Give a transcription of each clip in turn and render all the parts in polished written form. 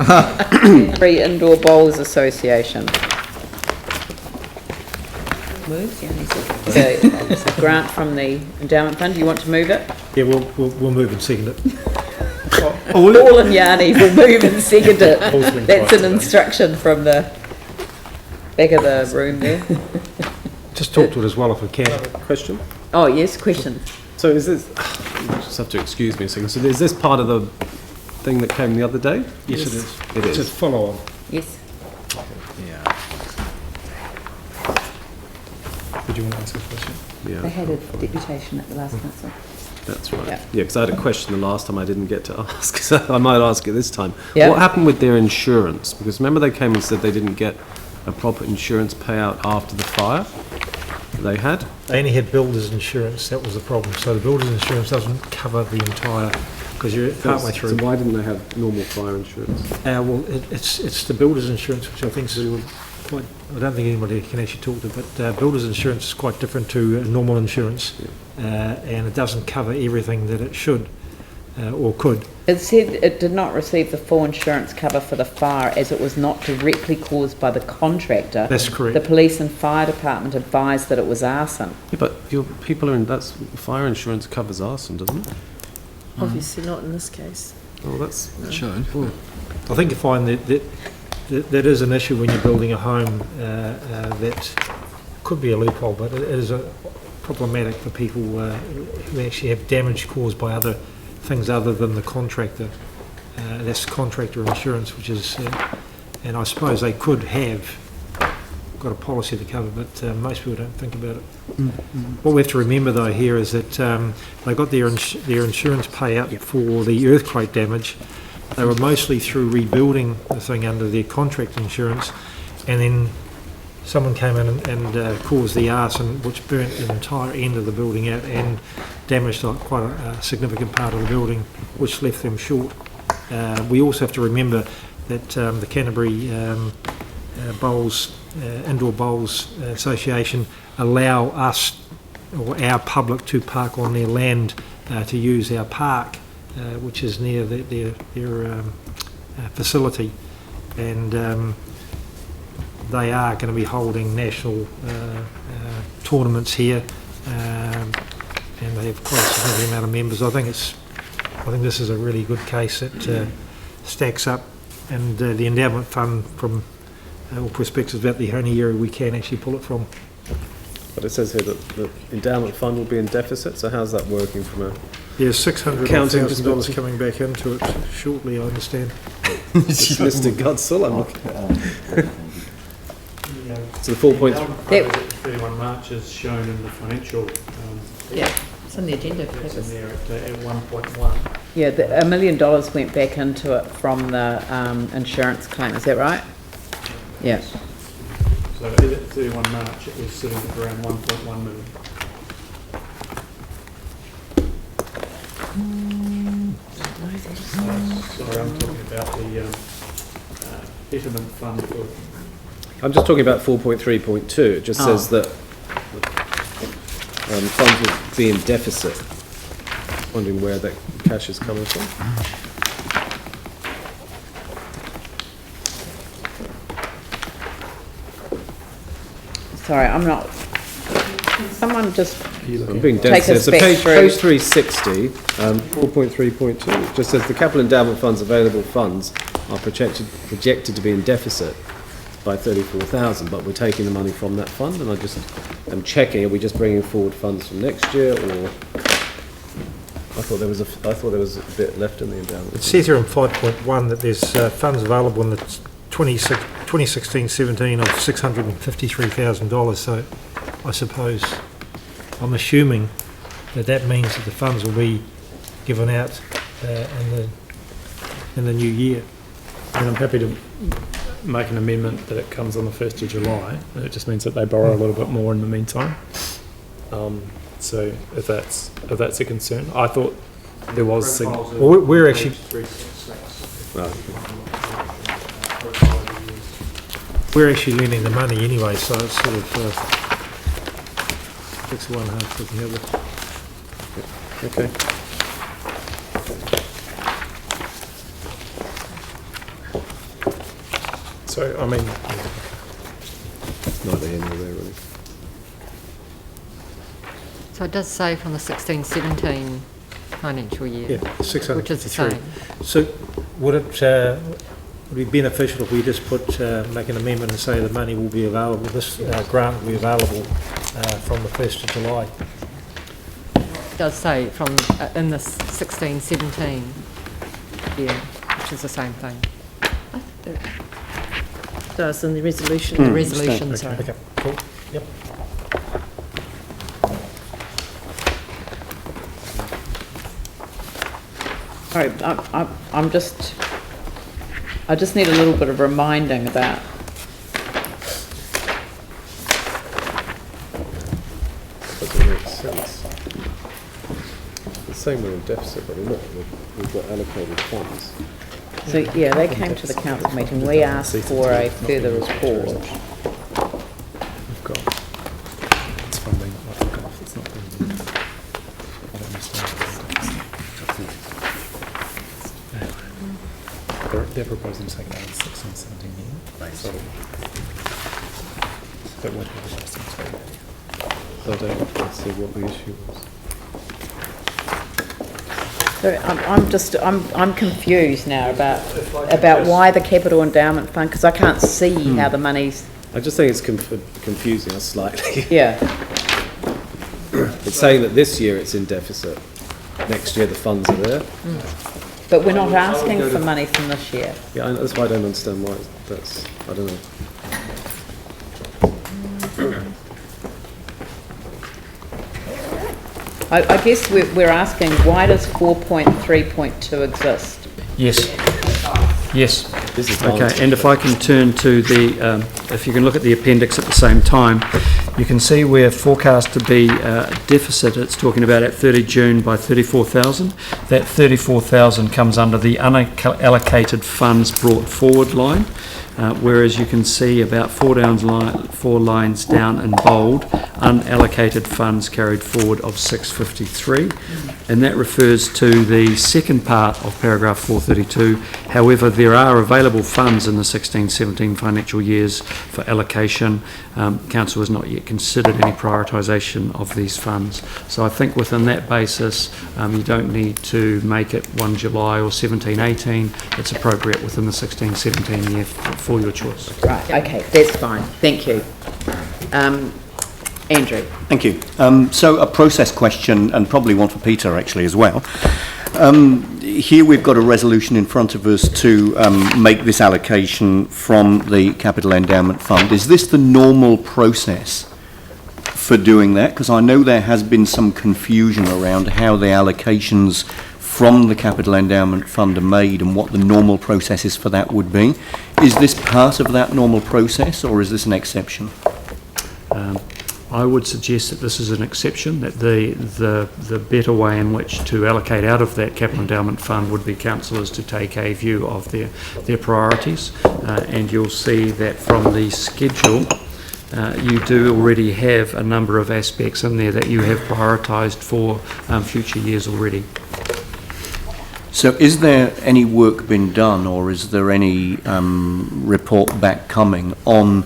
Canterbury Indoor Bowls Association. Move, It's a grant from the endowment fund. Do you want to move it? Yeah, we'll move and second it. Paul and Yanni will move and second it. That's an instruction from the back of the room there. Just talk to it as well if we can. Question? Oh, yes, question. So is this, you just have to excuse me a second, so is this part of the thing that came the other day? Yes, it is. It It's a is. follow-on. Yes. Yeah. Did you want to ask a question? They Yeah, had a deputation at the last council. that's right. Yeah. Yeah, because I had a question the last time I didn't get to ask, so I might ask it this time. Yeah. What happened with their insurance? Because remember they came and said they didn't get a proper insurance payout after the fire they had? They only had builder's insurance, that was the problem. So the builder's insurance doesn't cover the entire, because you're partway through. So why didn't they have normal fire insurance? Well, it's the builder's insurance, which I think is quite, I don't think anybody can actually talk to, but builder's insurance is quite different to normal insurance, and it doesn't cover everything that it should or could. It said it did not receive the full insurance cover for the fire as it was not directly caused by the contractor. That's correct. The police and fire department advised that it was arson. Yeah, but your people are in, that's, fire insurance covers arson, doesn't it? Obviously not in this case. Oh, that's... Should. I think you find that is an issue when you're building a home that could be a loophole, but it is problematic for people who actually have damage caused by other things other than the contractor. That's contractor insurance, which is, and I suppose they could have got a policy to cover, but most people don't think about it. What we have to remember though here is that they got their insurance payout for the earthquake damage. They were mostly through rebuilding the thing under their contract insurance, and then someone came in and caused the arson, which burnt the entire end of the building out and damaged quite a significant part of the building, which left them short. We also have to remember that the Canterbury Indoor Bowls Association allow us or our public to park on their land to use our park, which is near their facility, and they are going to be holding national tournaments here, and they have quite a significant amount of members. I think this is a really good case that stacks up, and the endowment fund, from all perspectives, about the only area we can actually pull it from. But it says here that the endowment fund will be in deficit, so how's that working from a... There's $600,000 perspective. coming back into it shortly, I understand. Mr. Godsall, I'm looking... So the 4.3... 31 March is shown in the financial. Yeah, it's on the agenda. It's in there at 1.1. Yeah, $1 million went back into it from the insurance claim. Is that right? Yeah. So at 31 March it was sitting at around 1.1 million. Sorry, I'm talking about the betterment fund for... I'm just talking about 4.3.2. It just says that funds will be in deficit. Wondering where that cash is coming from. Sorry, I'm not... Someone just... I'm being Take dead us serious. So back page through. 360, 4.3.2, it just says the capital endowment fund's available funds are projected to be in deficit by 34,000, but we're taking the money from that fund, and I just am checking, are we just bringing forward funds from next year, or... I thought there was a bit left in the endowment. It says here in 5.1 that there's funds available in the 2016-17 of $653,000, so I suppose, I'm assuming that means that the funds will be given out in the new year. And I'm happy to make an amendment that it comes on the 1st of July. It just means that they borrow a little bit more in the meantime. So if that's a concern, I thought there was... Well, we're actually... Right. We're actually lending the money anyway, so it's sort of 6 of one, half of the other. Okay. So, I mean, It's not the end of there, really. So it does say from the 16-17 financial year, Yeah, which is the 653. same. So would it be beneficial if we just make an amendment and say the money will be available, this grant will be available from the 1st of July? It does say from, in the 16-17 year, which is the same thing. So it's in the resolution. The resolution, sorry. Okay, cool. Yep. Sorry, I just need a little bit of reminding about. Doesn't make sense. The same we're in deficit, but we're not. We've got allocated funds. So, yeah, they came to the council meeting, we asked for a further report. we've got, it's funding, I forgot, it's not being used. I don't understand. They're proposing to take it out of 16, 17 years. So that would have a lasting effect. So I don't see what the issue was. So I'm confused now about why the capital endowment fund, because I can't see how the money's, I just think it's confusing us slightly. yeah. It's saying that this year it's in deficit. Next year the funds are there. But we're not asking for money from this year. Yeah, that's why I don't understand why that's. I don't know. I guess we're asking, why does 4.3.2 exist? Yes. Yes. This is Okay, and if I can turn to the, if you can look at the appendix at the same time, you can see we're forecast to be deficit. It's talking about at 30 June by 34,000. That 34,000 comes under the unallocated funds brought forward line, whereas you can see about four lines down in bold, unallocated funds carried forward of 653, and that refers to the second part of paragraph 432. However, there are available funds in the 16-17 financial years for allocation. Council has not yet considered any prioritisation of these funds. So I think within that basis, you don't need to make it 1 July or 17-18. It's appropriate within the 16-17 year for your choice. Right, okay, that's fine, thank you. Andrew. Thank you. So a process question, and probably one for Peter actually as well. Here we've got a resolution in front of us to make this allocation from the Capital Endowment Fund. Is this the normal process for doing that? Because I know there has been some confusion around how the allocations from the Capital Endowment Fund are made and what the normal processes for that would be. Is this part of that normal process, or is this an exception? I would suggest that this is an exception, that the better way in which to allocate out of that capital endowment fund would be councillors to take a view of their priorities, and you'll see that from the schedule you do already have a number of aspects in there that you have prioritised for future years already. So is there any work been done, or is there any report back coming on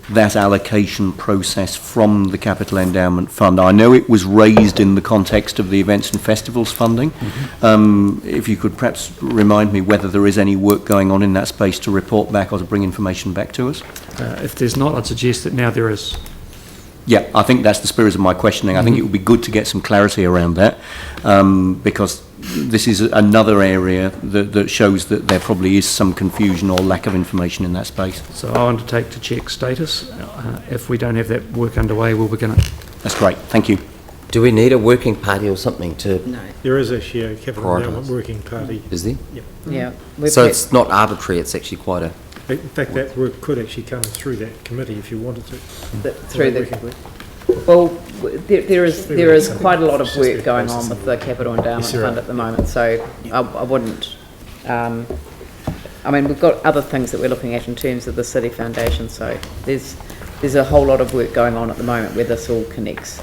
that allocation process from the Capital Endowment Fund? I know it was raised in the context of the events and festivals funding. If you could perhaps remind me whether there is any work going on in that space to report back or to bring information back to us. If there's not, I'd suggest that now there is. Yeah, I think that's the spirit of my questioning. I think it would be good to get some clarity around that, because this is another area that shows that there probably is some confusion or lack of information in that space. So I'll undertake to check status. If we don't have that work underway, we'll begin it. That's great, thank you. Do we need a working party or something to... No. There is actually a capital Prioritise. endowment working party. Is there? Yeah. So it's not arbitrary, it's actually quite a... In fact, that work could actually come through that committee if you wanted to. Through the, well, there is quite a lot of work going on with the Capital Endowment Fund at the moment, so I wouldn't, I mean, we've got other things that we're looking at in terms of the City Foundation, so there's a whole lot of work going on at the moment where this all connects.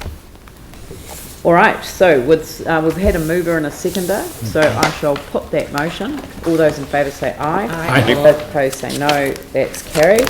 All right, so with, we've had a mover and a seconder, so I shall put that motion. All those in favour say aye. Aye. Those opposed say no. That's carried.